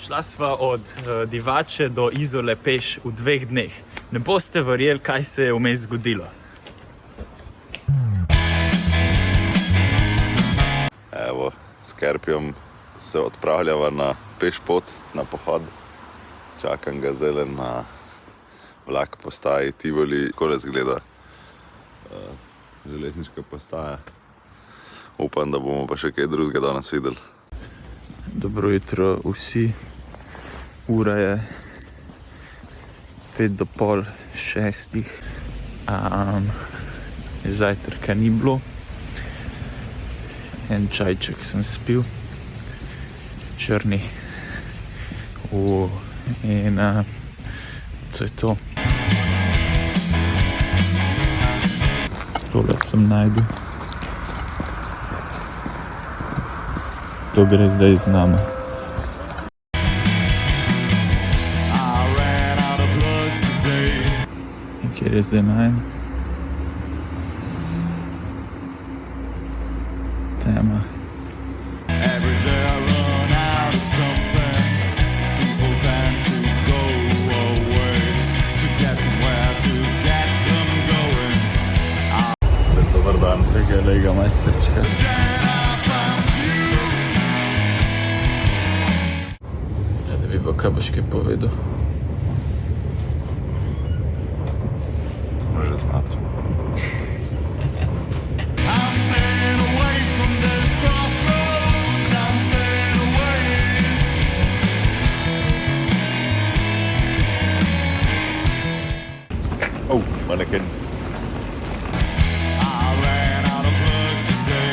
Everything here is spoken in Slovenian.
Šla sva od Divače do Izole peš v 2 dneh. Ne boste verjeli, kaj se je vmes zgodilo. Evo, s Kerpijem se odpravljava na pešpot, na pohod. Čakam ga zdaj na vlak postaji Tivoli. Takole izgleda železniška postaja. Upam, da bomo pa še kaj drugega danes videli. Dobro jutro vsi. Ura je 5 do pol 6. Zajtrka ni bilo. En čajček sem spil. Črni. In to je to. Tole sem najdel. To gre zdaj z nama. In kjer je zdaj najem? Tema. Dobar dan. Tega je lega majsterčka. Bibo, kaj boš kaj povedal? Smo že zmatri. Maneken.